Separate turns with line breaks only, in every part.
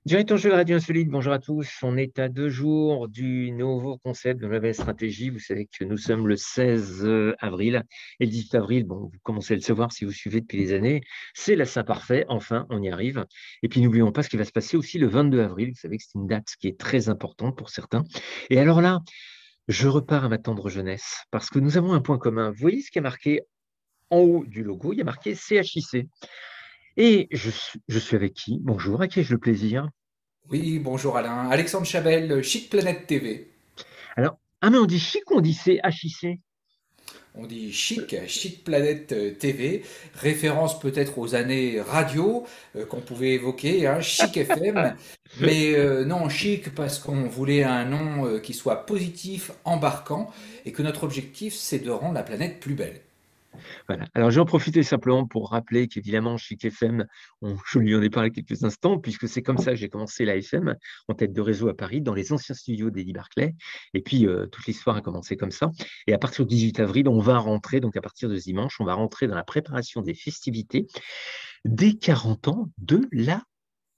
Directeur jeu Radio Insolite, bonjour à tous. On est à 2 jours du nouveau concept de nouvelle stratégie. Vous savez que nous sommes le 16 avril et le 18 avril, bon, vous commencez à le savoir si vous suivez depuis des années, c'est la Saint-Parfait. Enfin, on y arrive. Et puis, n'oublions pas ce qui va se passer aussi le 22 avril. Vous savez que c'est une date qui est très importante pour certains. Et alors là, je repars à ma tendre jeunesse parce que nous avons un point commun. Vous voyez ce qui est marqué en haut du logo? Il y a marqué CHIC. Et je suis avec qui? Bonjour, à qui ai-je le plaisir?
Oui, bonjour Alain. Alexandre Chabel, Chic Planète TV.
Alors, ah mais on dit chic ou on dit CHIC?
On dit Chic, Chic Planète TV, référence peut-être aux années radio qu'on pouvait évoquer, hein, Chic FM, mais non Chic parce qu'on voulait un nom qui soit positif, embarquant, et que notre objectif c'est de rendre la planète plus belle.
Voilà. Alors, j'en profiter simplement pour rappeler qu'évidemment, Chic FM, je lui en ai parlé quelques instants, puisque c'est comme ça que j'ai commencé la FM, en tête de réseau à Paris, dans les anciens studios d'Eddie Barclay. Et puis, toute l'histoire a commencé comme ça. Et à partir du 18 avril, on va rentrer, donc à partir de ce dimanche, on va rentrer dans la préparation des festivités des 40 ans de la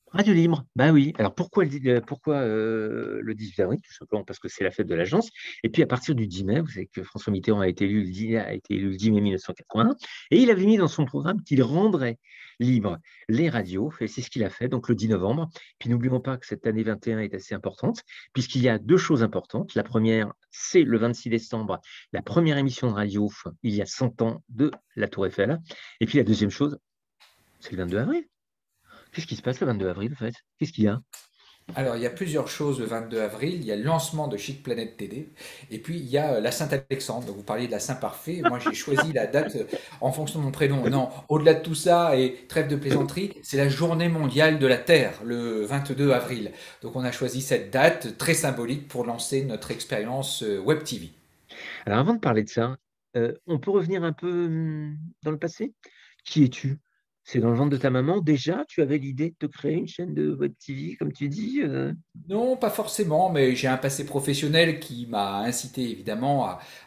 Radio Libre. Bah oui. Alors pourquoi le 18 avril? Tout simplement parce que c'est la fête de l'agence. Et puis à partir du 10 mai, vous savez que François Mitterrand a été élu le 10 mai 1981, et il avait mis dans son programme qu'il rendrait libre les radios, et c'est ce qu'il a fait, donc le 10 novembre. Puis n'oublions pas que cette année 21 est assez importante, puisqu'il y a deux choses importantes. La première, c'est le 26 décembre, la première émission de radio, il y a 100 ans, de la Tour Eiffel. Et puis la deuxième chose, c'est le 22 avril. Qu'est-ce qui se passe le 22 avril, en fait? Qu'est-ce qu'il y a?
Alors, il y a plusieurs choses le 22 avril. Il y a le lancement de Chic Planète TD. Et puis, il y a la Saint-Alexandre. Donc, vous parliez de la Saint-Parfait. Moi, j'ai choisi la date en fonction de mon prénom. Non, au-delà de tout ça, et trêve de plaisanterie, c'est la journée mondiale de la Terre, le 22 avril. Donc, on a choisi cette date très symbolique pour lancer notre expérience Web TV.
Alors, avant de parler de ça, on peut revenir un peu dans le passé? Qui es-tu? C'est dans le ventre de ta maman. Déjà, tu avais l'idée de te créer une chaîne de web TV, comme tu dis?
Non, pas forcément, mais j'ai un passé professionnel qui m'a incité évidemment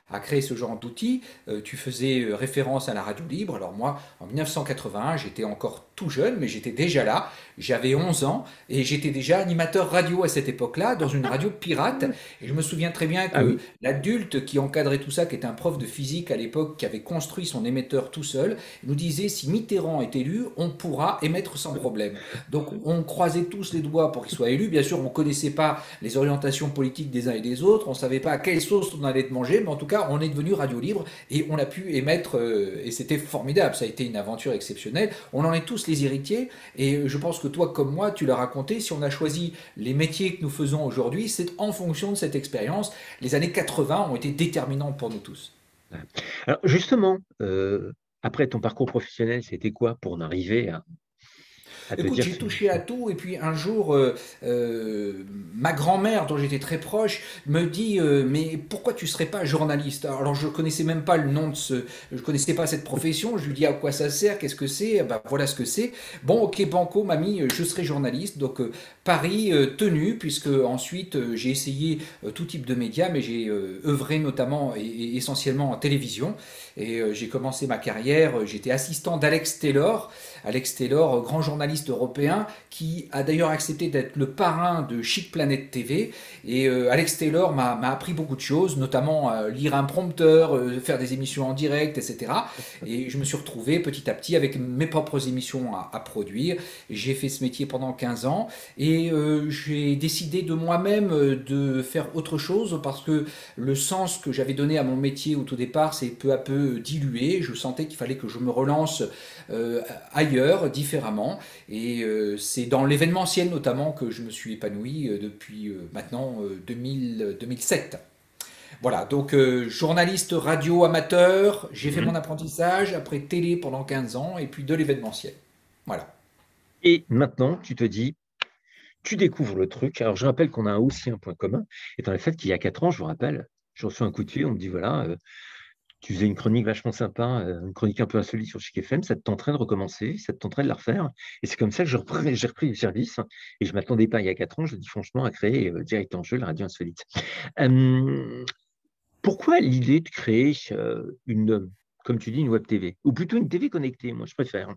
à créer ce genre d'outils. Tu faisais référence à la radio libre. Alors moi, en 1981, j'étais encore tout jeune, mais j'étais déjà là. J'avais 11 ans et j'étais déjà animateur radio à cette époque-là, dans une radio pirate. Et je me souviens très bien
Ah
que
oui?
l'adulte qui encadrait tout ça, qui était un prof de physique à l'époque, qui avait construit son émetteur tout seul, nous disait si Mitterrand est élu, on pourra émettre sans problème. Donc on croisait tous les doigts pour qu'il soit élu. Bien sûr, on ne connaissait pas les orientations politiques des uns et des autres, on ne savait pas à quelle sauce on allait te manger, mais en tout cas, on est devenu radio libre et on a pu émettre, et c'était formidable, ça a été une aventure exceptionnelle. On en est tous les héritiers, et je pense que toi comme moi, tu l'as raconté, si on a choisi les métiers que nous faisons aujourd'hui, c'est en fonction de cette expérience. Les années 80 ont été déterminantes pour nous tous.
Ouais. Alors, justement, après ton parcours professionnel, c'était quoi pour en arriver à te
Écoute,
dire
j'ai touché à tout et puis un jour, ma grand-mère, dont j'étais très proche, me dit mais pourquoi tu serais pas journaliste? Alors je connaissais même pas le nom de je connaissais pas cette profession. Je lui dis à quoi ça sert, qu'est-ce que c'est? Ben voilà ce que c'est. Bon, ok, banco, mamie, je serai journaliste. Donc Paris tenu, puisque ensuite j'ai essayé tout type de médias, mais j'ai œuvré notamment et essentiellement en télévision. Et j'ai commencé ma carrière, j'étais assistant d'Alex Taylor. Alex Taylor, grand journaliste européen, qui a d'ailleurs accepté d'être le parrain de Chic Planet TV. Et Alex Taylor m'a appris beaucoup de choses, notamment lire un prompteur, faire des émissions en direct, etc. Et je me suis retrouvé petit à petit avec mes propres émissions à produire. J'ai fait ce métier pendant 15 ans et j'ai décidé de moi-même de faire autre chose parce que le sens que j'avais donné à mon métier au tout départ s'est peu à peu dilué. Je sentais qu'il fallait que je me relance ailleurs, différemment. Et c'est dans l'événementiel notamment que je me suis épanoui depuis maintenant 2007. Voilà, donc journaliste radio amateur, j'ai fait
Mhm.
mon apprentissage, après télé pendant 15 ans, et puis de l'événementiel. Voilà.
Et maintenant, tu te dis, tu découvres le truc. Alors, je rappelle qu'on a aussi un point commun, étant le fait qu'il y a 4 ans, je vous rappelle, je reçois un coup de fil, on me dit, voilà, tu faisais une chronique vachement sympa, une chronique un peu insolite sur Chic FM, ça te tenterait de recommencer, ça te tenterait de la refaire. Et c'est comme ça que j'ai repris le service. Et je ne m'attendais pas il y a 4 ans, je dis franchement, à créer direct en jeu la radio insolite. Euh, Pourquoi l'idée de créer comme tu dis, une web TV? Ou plutôt une TV connectée, moi je préfère.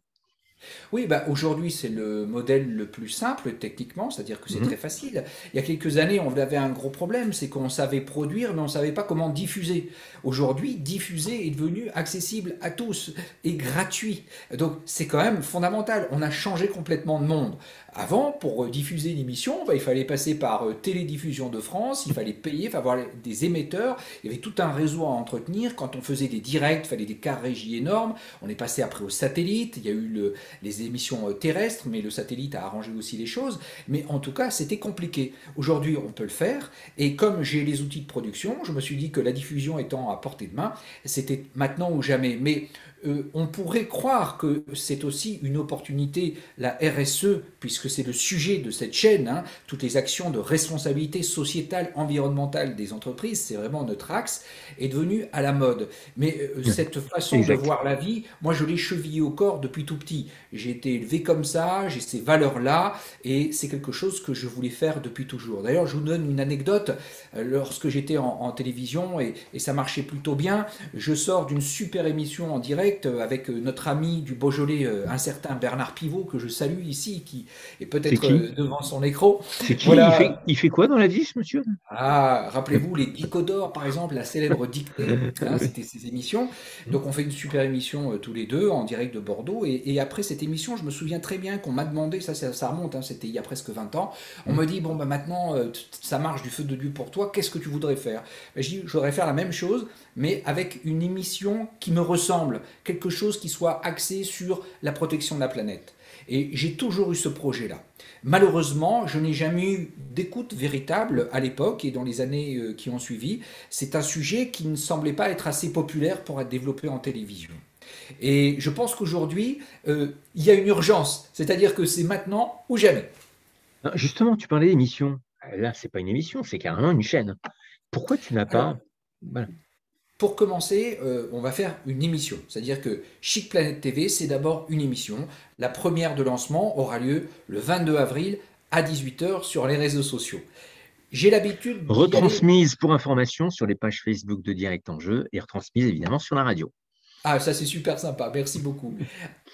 Oui, bah, aujourd'hui, c'est le modèle le plus simple techniquement, c'est-à-dire que c'est
Mhm.
très facile. Il y a quelques années, on avait un gros problème, c'est qu'on savait produire, mais on ne savait pas comment diffuser. Aujourd'hui, diffuser est devenu accessible à tous et gratuit. Donc, c'est quand même fondamental. On a changé complètement de monde. Avant, pour diffuser une émission, bah, il fallait passer par Télédiffusion de France, il fallait payer, il fallait avoir des émetteurs, il y avait tout un réseau à entretenir. Quand on faisait des directs, il fallait des cartes régie énormes. On est passé après au satellite, il y a eu les émissions terrestres, mais le satellite a arrangé aussi les choses. Mais en tout cas, c'était compliqué. Aujourd'hui, on peut le faire. Et comme j'ai les outils de production, je me suis dit que la diffusion étant à portée de main, c'était maintenant ou jamais. Mais on pourrait croire que c'est aussi une opportunité, la RSE, puisque c'est le sujet de cette chaîne, hein, toutes les actions de responsabilité sociétale, environnementale des entreprises, c'est vraiment notre axe, est devenu à la mode. Mais cette façon de
Exact.
voir la vie, moi je l'ai chevillée au corps depuis tout petit. J'ai été élevé comme ça, j'ai ces valeurs-là, et c'est quelque chose que je voulais faire depuis toujours. D'ailleurs, je vous donne une anecdote. Lorsque j'étais en télévision, et ça marchait plutôt bien, je sors d'une super émission en direct avec notre ami du Beaujolais, un certain Bernard Pivot, que je salue ici, qui est
C'est
peut-être
qui?
devant son écran.
C'est qui?
Voilà.
Il fait quoi dans la vie, ce monsieur?
Ah, rappelez-vous les Dicodores, par exemple, la célèbre dictée, hein, c'était ces émissions. Donc on fait une super émission tous les deux en direct de Bordeaux. Et après cette émission, je me souviens très bien qu'on m'a demandé, ça remonte, hein, c'était il y a presque 20 ans, on me dit, bon, bah, maintenant, ça marche du feu de Dieu pour toi, qu'est-ce que tu voudrais faire? Ben, je dis, je voudrais faire la même chose, mais avec une émission qui me ressemble, quelque chose qui soit axé sur la protection de la planète. Et j'ai toujours eu ce projet-là. Malheureusement, je n'ai jamais eu d'écoute véritable à l'époque et dans les années qui ont suivi. C'est un sujet qui ne semblait pas être assez populaire pour être développé en télévision. Et je pense qu'aujourd'hui, il y a une urgence, c'est-à-dire que c'est maintenant ou jamais.
Ah, justement, tu parlais d'émission. Là, c'est pas une émission, c'est carrément une chaîne. Pourquoi tu n'as
Alors,
pas... Voilà.
pour commencer, on va faire une émission. C'est-à-dire que Chic Planète TV, c'est d'abord une émission. La première de lancement aura lieu le 22 avril à 18 h sur les réseaux sociaux. J'ai l'habitude d'y aller.
Retransmise pour information sur les pages Facebook de Direct en Jeu et retransmise évidemment sur la radio.
Ah, ça c'est super sympa, merci beaucoup.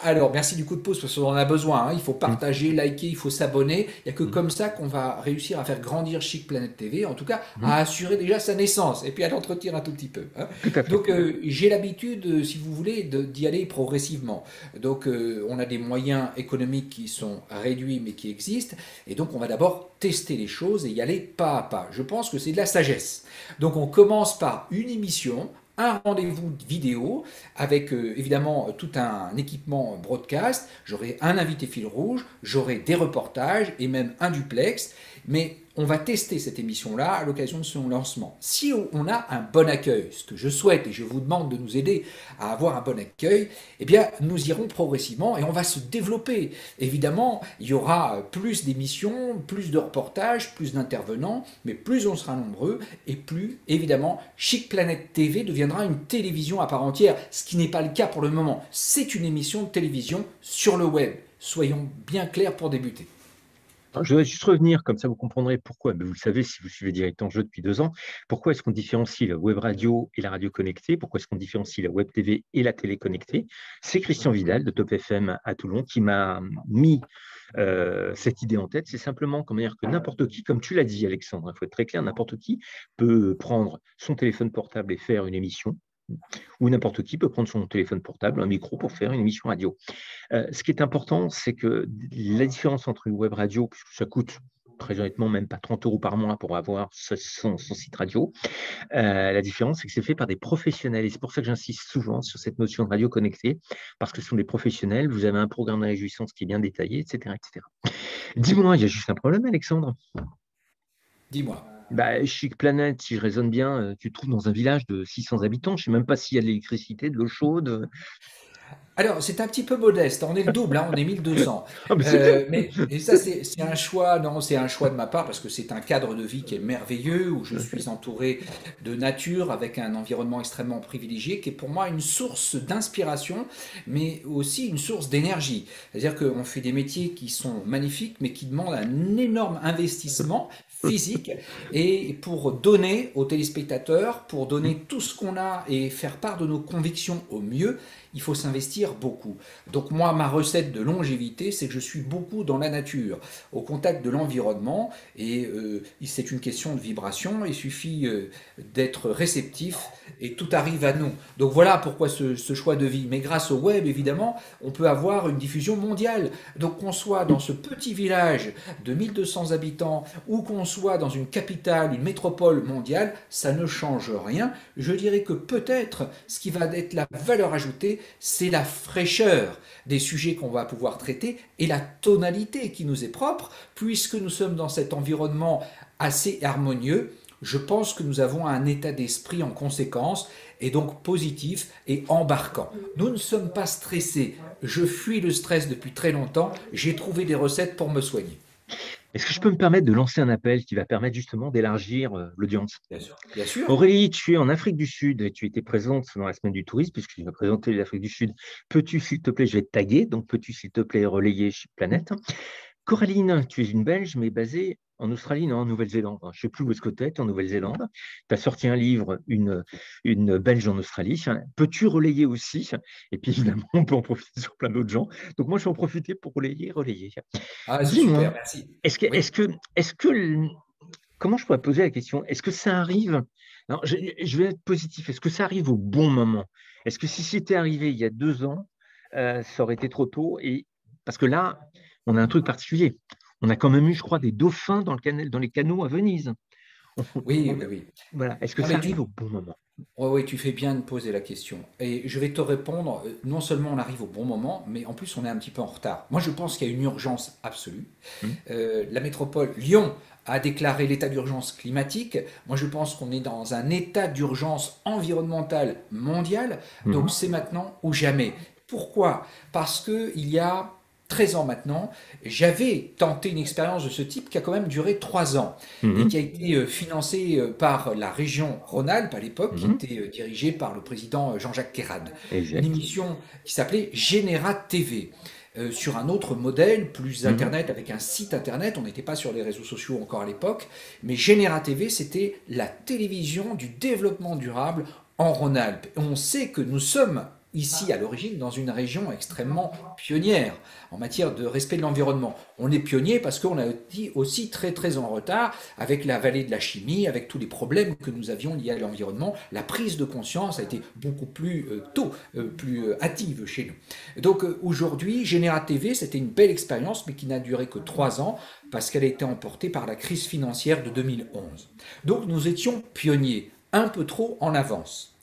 Alors, merci du coup de pouce parce qu'on en a besoin, hein. Il faut
Mm,
partager, liker, il faut s'abonner. Il n'y a que
mm,
comme ça qu'on va réussir à faire grandir Chic Planète TV, en tout cas
mm.
à assurer déjà sa naissance et puis à l'entretenir un tout petit peu, hein.
Tout à fait.
Donc, j'ai l'habitude, si vous voulez, d'y aller progressivement. Donc, on a des moyens économiques qui sont réduits mais qui existent. Et donc, on va d'abord tester les choses et y aller pas à pas. Je pense que c'est de la sagesse. Donc, on commence par une émission, un rendez-vous vidéo avec évidemment tout un équipement broadcast. J'aurai un invité fil rouge, j'aurai des reportages et même un duplex. Mais on va tester cette émission-là à l'occasion de son lancement. Si on a un bon accueil, ce que je souhaite et je vous demande de nous aider à avoir un bon accueil, eh bien nous irons progressivement et on va se développer. Évidemment, il y aura plus d'émissions, plus de reportages, plus d'intervenants, mais plus on sera nombreux et plus évidemment Chic Planète TV deviendra une télévision à part entière, ce qui n'est pas le cas pour le moment. C'est une émission de télévision sur le web. Soyons bien clairs pour débuter.
Alors, je voudrais juste revenir, comme ça vous comprendrez pourquoi. Mais vous le savez si vous suivez Direct en Jeu depuis 2 ans. Pourquoi est-ce qu'on différencie la web radio et la radio connectée? Pourquoi est-ce qu'on différencie la web TV et la télé connectée? C'est Christian Vidal de Top FM à Toulon qui m'a mis cette idée en tête. C'est simplement comment dire que n'importe qui, comme tu l'as dit Alexandre, il faut être très clair, n'importe qui peut prendre son téléphone portable et faire une émission. Ou n'importe qui peut prendre son téléphone portable, un micro pour faire une émission radio. Ce qui est important, c'est que la différence entre une web radio, puisque ça coûte très honnêtement même pas 30 euros par mois pour avoir son site radio, la différence, c'est que c'est fait par des professionnels. Et c'est pour ça que j'insiste souvent sur cette notion de radio connectée, parce que ce sont des professionnels, vous avez un programme de réjouissance qui est bien détaillé, etc. etc. Dis-moi, il y a juste un problème, Alexandre.
Dis-moi.
Bah, Chic Planète, si je raisonne bien, tu te trouves dans un village de 600 habitants. Je ne sais même pas s'il y a de l'électricité, de l'eau chaude.
Alors, c'est un petit peu modeste, on est le double, hein, on est 1200.
Ah, mais c'est bien.
Mais et ça, c'est un choix, non, c'est un choix de ma part parce que c'est un cadre de vie qui est merveilleux, où je suis entouré de nature, avec un environnement extrêmement privilégié, qui est pour moi une source d'inspiration, mais aussi une source d'énergie. C'est-à-dire qu'on fait des métiers qui sont magnifiques, mais qui demandent un énorme investissement physique et pour donner aux téléspectateurs, pour donner tout ce qu'on a et faire part de nos convictions au mieux, il faut s'investir m'inspire beaucoup. Donc moi, ma recette de longévité, c'est que je suis beaucoup dans la nature, au contact de l'environnement, et c'est une question de vibration, il suffit d'être réceptif et tout arrive à nous. Donc voilà pourquoi ce choix de vie. Mais grâce au web, évidemment, on peut avoir une diffusion mondiale. Donc qu'on soit dans ce petit village de 1200 habitants ou qu'on soit dans une capitale, une métropole mondiale, ça ne change rien. Je dirais que peut-être ce qui va être la valeur ajoutée, c'est la fraîcheur des sujets qu'on va pouvoir traiter et la tonalité qui nous est propre, puisque nous sommes dans cet environnement assez harmonieux. Je pense que nous avons un état d'esprit en conséquence et donc positif et embarquant. Nous ne sommes pas stressés. Je fuis le stress depuis très longtemps. J'ai trouvé des recettes pour me soigner.
Est-ce que je peux me permettre de lancer un appel qui va permettre justement d'élargir l'audience?
Bien sûr. Bien sûr.
Aurélie, tu es en Afrique du Sud et tu étais présente dans la semaine du tourisme puisque tu vas présenter l'Afrique du Sud. Peux-tu, s'il te plaît, je vais te taguer, donc peux-tu, s'il te plaît, relayer chez Planète? Coraline, tu es une Belge, mais basée en Australie, non, en Nouvelle-Zélande. Je ne sais plus où est-ce que tu es en Nouvelle-Zélande. Tu as sorti un livre, une Belge en Australie. Peux-tu relayer aussi? Et puis, évidemment, on peut en profiter sur plein d'autres gens. Donc, moi, je vais en profiter pour relayer.
Ah, c'est
Dis-moi,
super, merci.
est-ce que,
Oui.
est-ce que, est-ce que, comment je pourrais poser la question? Est-ce que ça arrive? Non, je vais être positif. Est-ce que ça arrive au bon moment? Est-ce que si c'était arrivé il y a 2 ans, ça aurait été trop tôt? Et parce que là, on a un truc particulier. On a quand même eu, je crois, des dauphins dans les canaux à Venise.
Oui, oui, oui.
Voilà. Est-ce que
Non,
ça
mais
arrive au bon moment?
ouais, ouais, tu fais bien de poser la question. Et je vais te répondre, non seulement on arrive au bon moment, mais en plus on est un petit peu en retard. Moi je pense qu'il y a une urgence absolue.
Hmm.
La métropole Lyon a déclaré l'état d'urgence climatique. Moi je pense qu'on est dans un état d'urgence environnementale mondiale.
Mhm.
Donc c'est maintenant ou jamais. Pourquoi? Parce qu'il y a 13 ans maintenant, j'avais tenté une expérience de ce type qui a quand même duré 3 ans et qui
Mhm.
a été financée par la région Rhône-Alpes à l'époque, qui
Mhm.
était dirigée par le président Jean-Jacques Quérade. Une
Exact.
émission qui s'appelait Générat TV. Sur un autre modèle, plus
Mhm.
internet, avec un site internet, on n'était pas sur les réseaux sociaux encore à l'époque, mais Générat TV, c'était la télévision du développement durable en Rhône-Alpes. On sait que nous sommes ici à l'origine dans une région extrêmement pionnière en matière de respect de l'environnement. On est pionnier parce qu'on a été aussi très très en retard avec la vallée de la chimie, avec tous les problèmes que nous avions liés à l'environnement. La prise de conscience a été beaucoup plus tôt, plus hâtive chez nous. Donc aujourd'hui, Générat TV, c'était une belle expérience, mais qui n'a duré que 3 ans parce qu'elle a été emportée par la crise financière de 2011. Donc nous étions pionniers, un peu trop en avance.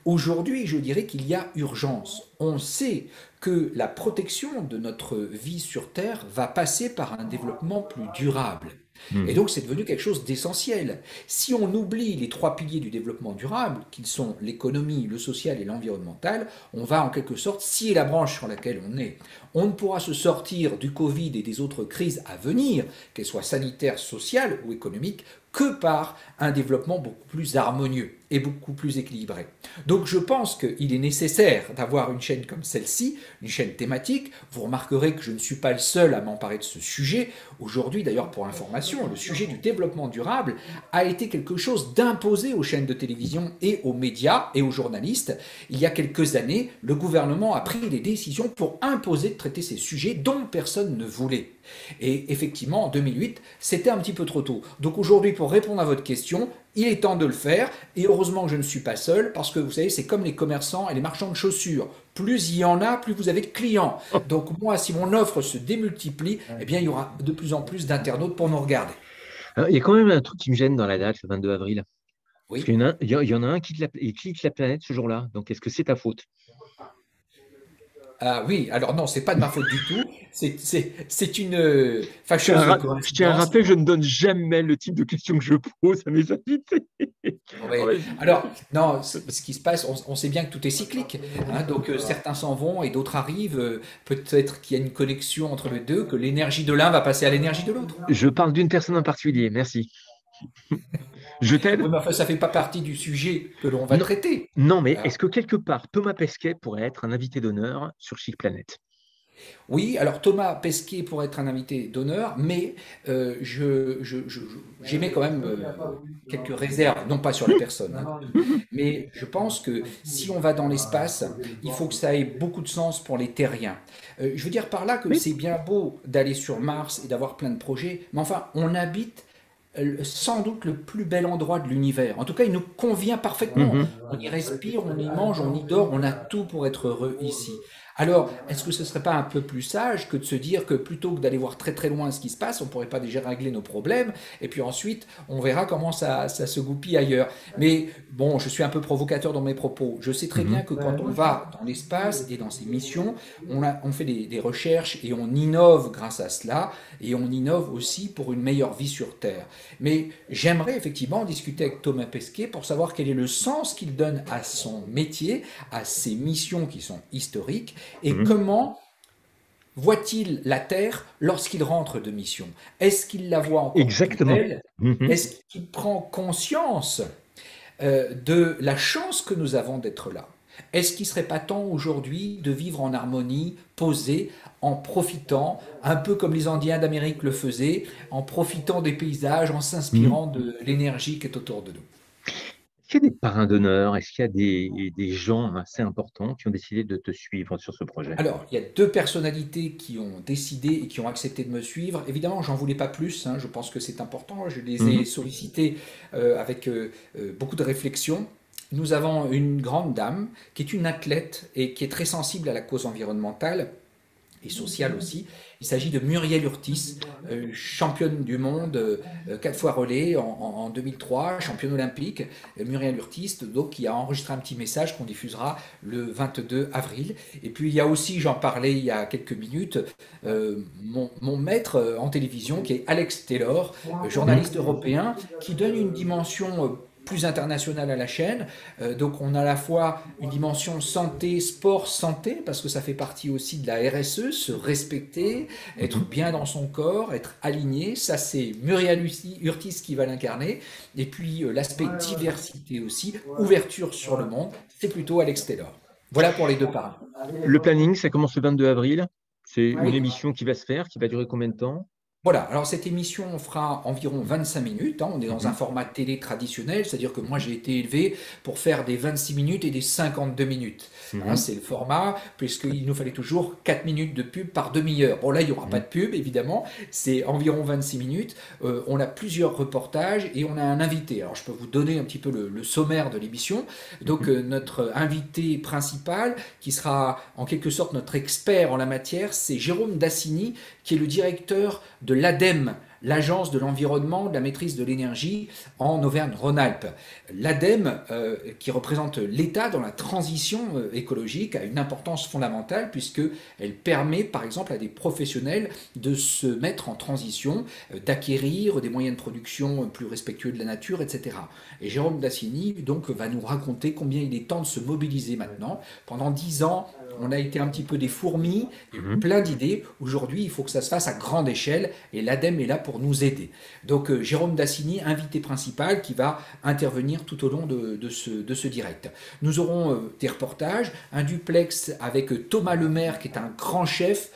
Aujourd'hui, je dirais qu'il y a urgence. On sait que la protection de notre vie sur Terre va passer par un développement plus durable. Et
Mhm.
donc, c'est devenu quelque chose d'essentiel. Si on oublie les 3 piliers du développement durable, qu'ils sont l'économie, le social et l'environnemental, on va en quelque sorte scier la branche sur laquelle on est. On ne pourra se sortir du Covid et des autres crises à venir, qu'elles soient sanitaires, sociales ou économiques, que par un développement beaucoup plus harmonieux et beaucoup plus équilibré. Donc je pense qu'il est nécessaire d'avoir une chaîne comme celle-ci, une chaîne thématique. Vous remarquerez que je ne suis pas le seul à m'emparer de ce sujet. Aujourd'hui, d'ailleurs, pour information, le sujet du développement durable a été quelque chose d'imposé aux chaînes de télévision et aux médias et aux journalistes. Il y a quelques années, le gouvernement a pris des décisions pour imposer de traiter ces sujets dont personne ne voulait. Et effectivement, en 2008, c'était un petit peu trop tôt. Donc aujourd'hui, pour répondre à votre question, il est temps de le faire. Et heureusement que je ne suis pas seul, parce que vous savez, c'est comme les commerçants et les marchands de chaussures. Plus il y en a, plus vous avez de clients. Donc moi, si mon offre se démultiplie, eh bien, il y aura de plus en plus d'internautes pour nous regarder.
Alors, il y a quand même un truc qui me gêne dans la date, le 22 avril. Parce
Oui.
qu'il y en a un qui quitte la planète ce jour-là. Donc, est-ce que c'est ta faute?
Ah oui, alors non, c'est pas de ma faute du tout. C'est une
Je tiens, à,
fâcheuse
je tiens à
coïncidence.
rappeler, je ne donne jamais le type de questions que je pose à mes invités. Oh,
Oui.
vas-y.
Alors, non, ce qui se passe, on sait bien que tout est cyclique, hein, donc certains s'en vont et d'autres arrivent. Peut-être qu'il y a une connexion entre les deux, que l'énergie de l'un va passer à l'énergie de l'autre.
Je parle d'une personne en particulier, merci. Je
Oui,
t'aide?
mais enfin, ça fait pas partie du sujet que l'on va
Non,
traiter.
non, mais
Hein.
est-ce que quelque part Thomas Pesquet pourrait être un invité d'honneur sur Chic Planète?
Oui, alors Thomas Pesquet pourrait être un invité d'honneur, mais j'émets quand même quelques réserves, non pas sur la personne, hein, mais je pense que si on va dans l'espace, il faut que ça ait beaucoup de sens pour les terriens. Je veux dire par là que
Oui.
c'est bien beau d'aller sur Mars et d'avoir plein de projets, mais enfin, on habite sans doute le plus bel endroit de l'univers. En tout cas, il nous convient parfaitement.
Mhm.
On y respire, on y mange, on y dort, on a tout pour être heureux ici. Alors, est-ce que ce ne serait pas un peu plus sage que de se dire que plutôt que d'aller voir très très loin ce qui se passe, on ne pourrait pas déjà régler nos problèmes, et puis ensuite, on verra comment ça se goupille ailleurs. Mais bon, je suis un peu provocateur dans mes propos. Je sais très bien
Mhm.
que quand on va dans l'espace et dans ces missions, on fait des recherches et on innove grâce à cela, et on innove aussi pour une meilleure vie sur Terre. Mais j'aimerais effectivement discuter avec Thomas Pesquet pour savoir quel est le sens qu'il donne à son métier, à ses missions qui sont historiques, et
Mhm.
comment voit-il la Terre lorsqu'il rentre de mission? Est-ce qu'il la voit encore plus
Exactement.
belle?
Mhm.
Est-ce qu'il prend conscience de la chance que nous avons d'être là? Est-ce qu'il ne serait pas temps aujourd'hui de vivre en harmonie, posé, en profitant, un peu comme les Indiens d'Amérique le faisaient, en profitant des paysages, en
Mhm.
s'inspirant de l'énergie qui est autour de nous?
Est-ce qu'il y a des parrains d'honneur? Est-ce qu'il y a des gens assez importants qui ont décidé de te suivre sur ce projet?
Alors, il y a deux personnalités qui ont décidé et qui ont accepté de me suivre. Évidemment, j'en voulais pas plus, hein, je pense que c'est important. Je les ai
Mhm.
sollicités avec beaucoup de réflexion. Nous avons une grande dame qui est une athlète et qui est très sensible à la cause environnementale et sociale aussi. Il s'agit de Muriel Urtis, championne du monde, 4 fois relais en 2003, championne olympique. Muriel Urtis, donc, qui a enregistré un petit message qu'on diffusera le 22 avril. Et puis il y a aussi, j'en parlais il y a quelques minutes, mon maître en télévision, qui est Alex Taylor,
Mhm.
journaliste européen, qui donne une dimension plus internationale à la chaîne. Donc on a à la fois une dimension santé, sport, santé, parce que ça fait partie aussi de la RSE, se respecter, être
Mhm.
bien dans son corps, être aligné. Ça, c'est Muriel Urtis qui va l'incarner. Et puis l'aspect diversité aussi, ouverture sur le monde, c'est plutôt Alex Taylor. Voilà pour les deux parrains.
Le planning, ça commence le 22 avril. C'est une
Oui,
émission qui va se faire, qui va durer combien de temps?
voilà, alors cette émission on fera environ 25 minutes, hein. On est dans un
Mhm.
format télé traditionnel, c'est-à-dire que moi j'ai été élevé pour faire des 26 minutes et des 52 minutes. Hein,
Mhm.
c'est le format, puisqu'il nous fallait toujours 4 minutes de pub par demi-heure. Bon là il n'y aura pas
Mhm.
de pub évidemment, c'est environ 26 minutes. On a plusieurs reportages et on a un invité. Alors je peux vous donner un petit peu le sommaire de l'émission. Donc
Mhm.
notre invité principal, qui sera en quelque sorte notre expert en la matière, c'est Jérôme Dassini, qui est le directeur de l'ADEME, l'Agence de l'environnement, de la maîtrise de l'énergie en Auvergne-Rhône-Alpes. L'ADEME, qui représente l'État dans la transition écologique, a une importance fondamentale puisqu'elle permet par exemple à des professionnels de se mettre en transition, d'acquérir des moyens de production plus respectueux de la nature, etc. Et Jérôme Dassini donc, va nous raconter combien il est temps de se mobiliser maintenant. Pendant 10 ans, on a été un petit peu des fourmis, il y a eu
Mhm.
plein d'idées. Aujourd'hui, il faut que ça se fasse à grande échelle et l'ADEME est là pour nous aider. Donc Jérôme Dassini, invité principal, qui va intervenir tout au long de ce direct. Nous aurons des reportages, un duplex avec Thomas Lemaire, qui est un grand chef,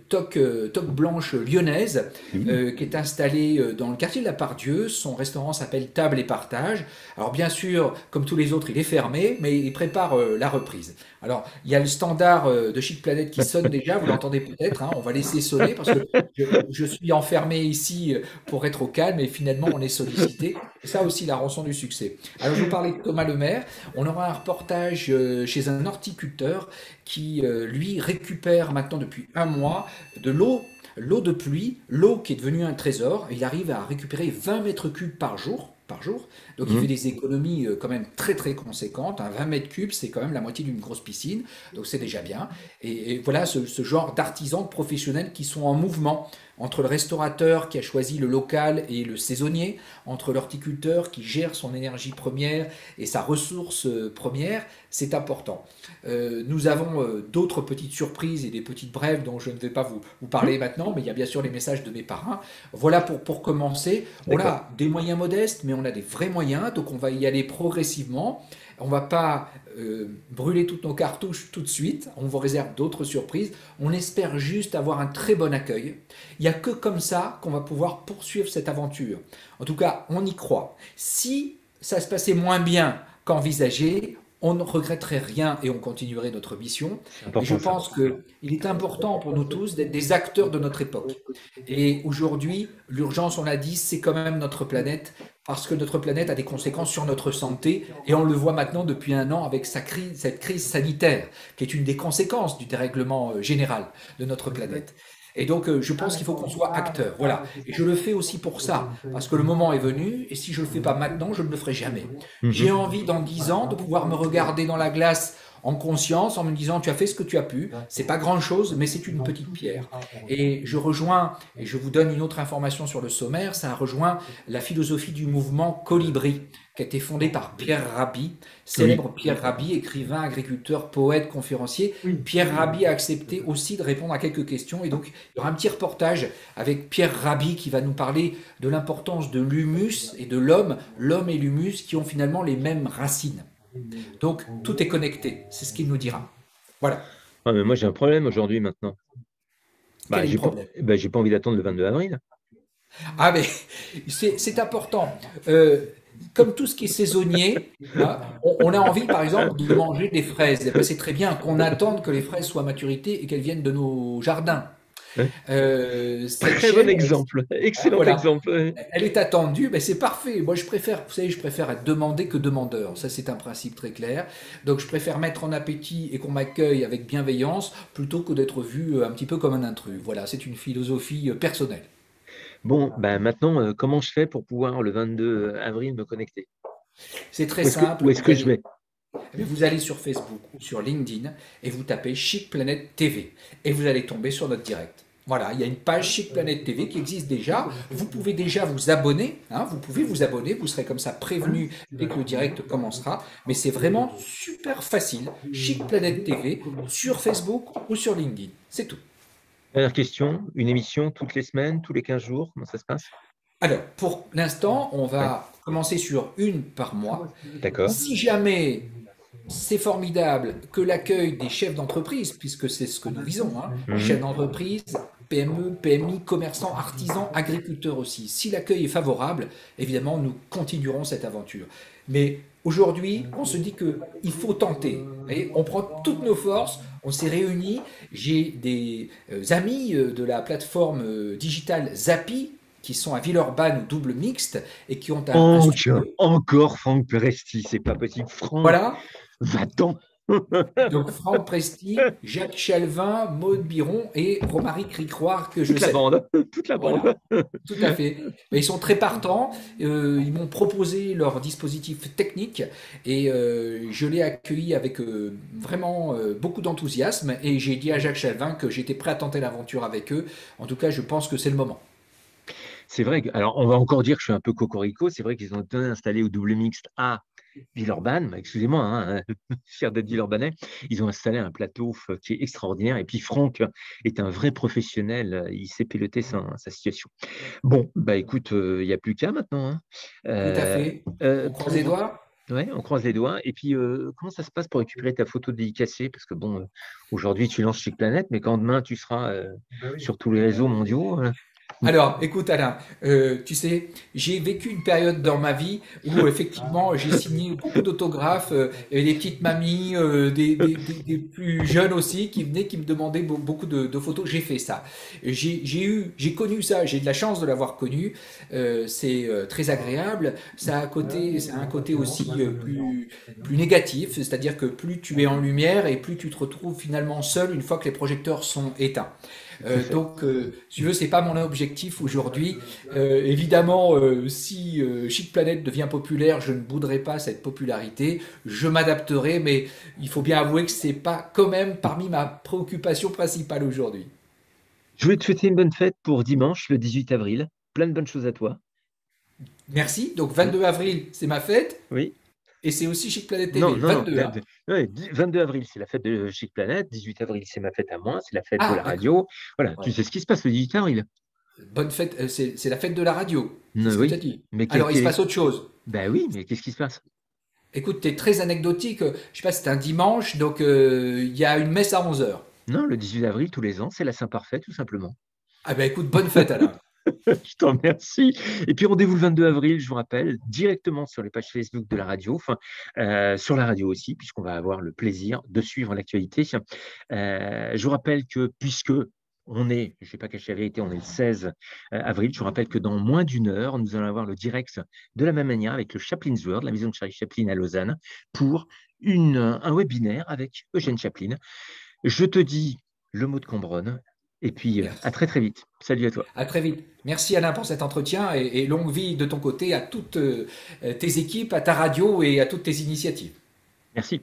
toque blanche lyonnaise,
Oui.
qui est installé dans le quartier de la Pardieu. Son restaurant s'appelle Table et Partage. Alors bien sûr, comme tous les autres, il est fermé, mais il prépare la reprise. Alors, il y a le standard de Chic Planète qui sonne déjà, vous l'entendez peut-être, hein, on va laisser sonner parce que je suis enfermé ici pour être au calme et finalement on est sollicité. C'est ça aussi la rançon du succès. Alors, je vous parlais de Thomas Lemaire, on aura un reportage chez un horticulteur qui, lui, récupère maintenant depuis un mois de l'eau de pluie, l'eau qui est devenue un trésor. Il arrive à récupérer 20 mètres cubes par jour. Par jour. Donc il fait
Mhm.
des économies quand même très très conséquentes. 20 mètres cubes, c'est quand même la moitié d'une grosse piscine. Donc c'est déjà bien. Et voilà ce genre d'artisans de professionnels qui sont en mouvement entre le restaurateur qui a choisi le local et le saisonnier, entre l'horticulteur qui gère son énergie première et sa ressource première. c'est important. Nous avons d'autres petites surprises et des petites brèves dont je ne vais pas vous
Hum,
parler maintenant, mais il y a bien sûr les messages de mes parrains. Voilà pour commencer. On
d'accord.
a des moyens modestes, mais on a des vrais moyens, donc on va y aller progressivement. On ne va pas brûler toutes nos cartouches tout de suite, on vous réserve d'autres surprises. On espère juste avoir un très bon accueil. Il n'y a que comme ça qu'on va pouvoir poursuivre cette aventure. En tout cas, on y croit. Si ça se passait moins bien qu'envisagé, on ne regretterait rien et on continuerait notre mission.
C'est
Mais je
important ça.
pense qu'il est important pour nous tous d'être des acteurs de notre époque. Et aujourd'hui, l'urgence, on l'a dit, c'est quand même notre planète, parce que notre planète a des conséquences sur notre santé, et on le voit maintenant depuis un an avec cette crise sanitaire, qui est une des conséquences du dérèglement général de notre planète. Et donc, je pense qu'il faut qu'on soit acteur. Voilà. Et je le fais aussi pour ça, parce que le moment est venu, et si je ne le fais pas maintenant, je ne le ferai jamais. J'ai
Mhm.
envie, dans 10 ans, de pouvoir me regarder dans la glace en conscience, en me disant, tu as fait ce que tu as pu, c'est pas grand chose, mais c'est une petite pierre. Et je rejoins, et je vous donne une autre information sur le sommaire, ça rejoint la philosophie du mouvement Colibri, qui a été fondé par Pierre Rabhi,
Oui.
célèbre Pierre Rabhi, écrivain, agriculteur, poète, conférencier. Pierre Rabhi a accepté aussi de répondre à quelques questions, et donc il y aura un petit reportage avec Pierre Rabhi qui va nous parler de l'importance de l'humus et de l'homme et l'humus qui ont finalement les mêmes racines. Donc tout est connecté, c'est ce qu'il nous dira. Voilà.
Ah, mais moi, j'ai un problème aujourd'hui maintenant.
Quel
Bah,
est le problème?
j'ai pas envie d'attendre le 22 avril.
Ah mais c'est important. Euh, Comme tout ce qui est saisonnier, hein, on a envie par exemple de manger des fraises. Eh ben, c'est très bien qu'on attende que les fraises soient à maturité et qu'elles viennent de nos jardins.
Hein.
Cette
Très bon
chaîne,
exemple.
hein,
Excellent
voilà,
exemple.
elle est attendue, ben c'est parfait. Moi, je préfère, vous savez, je préfère être demandé que demandeur. Ça, c'est un principe très clair. Donc, je préfère mettre en appétit et qu'on m'accueille avec bienveillance plutôt que d'être vu un petit peu comme un intrus. Voilà, c'est une philosophie personnelle.
Bon, bah maintenant, comment je fais pour pouvoir le 22 avril me connecter?
C'est très
Où
simple.
est-ce que je vais?
Vous allez sur Facebook ou sur LinkedIn et vous tapez Chic Planète TV et vous allez tomber sur notre direct. Voilà, il y a une page Chic Planète TV qui existe déjà. Vous pouvez déjà vous abonner, hein, vous pouvez vous abonner, vous serez comme ça prévenu dès que le direct commencera. Mais c'est vraiment super facile. Chic Planète TV sur Facebook ou sur LinkedIn. C'est tout.
Dernière question, une émission toutes les semaines, tous les 15 jours, comment ça se passe?
Alors, pour l'instant, on
Ouais,
va commencer sur une par mois.
d'accord.
Si jamais c'est formidable que l'accueil des chefs d'entreprise, puisque c'est ce que nous visons, hein, chefs
Mhm.
d'entreprise, PME, PMI, commerçants, artisans, agriculteurs aussi. Si l'accueil est favorable, évidemment, nous continuerons cette aventure. Mais aujourd'hui, on se dit qu'il faut tenter. Et on prend toutes nos forces, on s'est réunis. J'ai des amis de la plateforme digitale Zappy qui sont à Villeurbanne ou double mixte et qui ont un
Franck,
studio.
encore Franck Presti, c'est pas possible. Franck,
Voilà,
va-t'en.
donc Franck Presti, Jacques Chalvin, Maud Biron et Romaric Cricroire que je
Toute la
salue.
bande, toute la bande.
Voilà, tout à fait. Mais ils sont très partants. Ils m'ont proposé leur dispositif technique et je l'ai accueilli avec vraiment beaucoup d'enthousiasme. Et j'ai dit à Jacques Chalvin que j'étais prêt à tenter l'aventure avec eux. En tout cas, je pense que c'est le moment.
C'est vrai que, alors on va encore dire que je suis un peu cocorico, c'est vrai qu'ils ont été installés au double mixte à Villeurbanne, bah, excusez-moi, hein, fier d'être Villeurbanais, ils ont installé un plateau qui est extraordinaire. Et puis Franck est un vrai professionnel, il sait piloter sa situation. Bon, bah écoute, il n'y a plus qu'à maintenant, hein.
Tout à
Euh,
fait. On croise les
pour,
doigts.
ouais, on croise les doigts. Et puis, comment ça se passe pour récupérer ta photo dédicacée? Parce que bon, aujourd'hui tu lances Chic Planète, mais quand demain tu seras sur tous les réseaux mondiaux,
Alors, écoute Alain, tu sais, j'ai vécu une période dans ma vie où effectivement j'ai signé beaucoup d'autographes, et des petites mamies, des plus jeunes aussi qui venaient, qui me demandaient beaucoup de photos. J'ai fait ça. J'ai connu ça. J'ai de la chance de l'avoir connu. C'est très agréable. Ça a un côté aussi plus négatif, c'est-à-dire que plus tu es en lumière et plus tu te retrouves finalement seul une fois que les projecteurs sont éteints.
tout à fait.
Si tu veux, c'est pas mon objectif aujourd'hui. Évidemment, si Chic Planet devient populaire, je ne bouderai pas cette popularité. Je m'adapterai, mais il faut bien avouer que c'est pas quand même parmi ma préoccupation principale aujourd'hui.
Je voulais te souhaiter une bonne fête pour dimanche, le 18 avril. Plein de bonnes choses à toi.
Merci. Donc
Hein?
22 avril, c'est ma fête.
Oui.
Et c'est aussi Chic Planète
Non,
TV,
non, non.
22, hein.
Ouais, 22 avril, c'est la fête de Chic Planet. 18 avril, c'est ma fête à moi. C'est la fête de
Ah,
la
d'accord.
radio. Voilà, tu
Ouais.
sais ce qui se passe le 18 avril.
Bonne fête, c'est la fête de la radio, c'est ce que tu as
Oui,
dit.
mais
Alors, il se passe autre chose.
ben oui, mais qu'est-ce qui se passe?
Écoute, tu es très anecdotique. Je sais pas, c'est un dimanche, donc il y a une messe à 11 heures.
Non, le 18 avril, tous les ans, c'est la Saint-Parfait, tout simplement.
Ah ben écoute, bonne fête Alain.
Je t'en remercie. Et puis rendez-vous le 22 avril, je vous rappelle, directement sur les pages Facebook de la radio, enfin, sur la radio aussi, puisqu'on va avoir le plaisir de suivre l'actualité. Je vous rappelle que puisque on est, je ne vais pas cacher la vérité, on est le 16 avril, je vous rappelle que dans moins d'une heure, nous allons avoir le direct de la même manière avec le Chaplin's World, la maison de Charlie Chaplin à Lausanne, pour un webinaire avec Eugène Chaplin. Je te dis le mot de Cambronne, et puis à
Merci.
très très vite. Salut à toi.
À très vite. Merci Alain pour cet entretien et longue vie de ton côté à toutes tes équipes, à ta radio et à toutes tes initiatives.
Merci.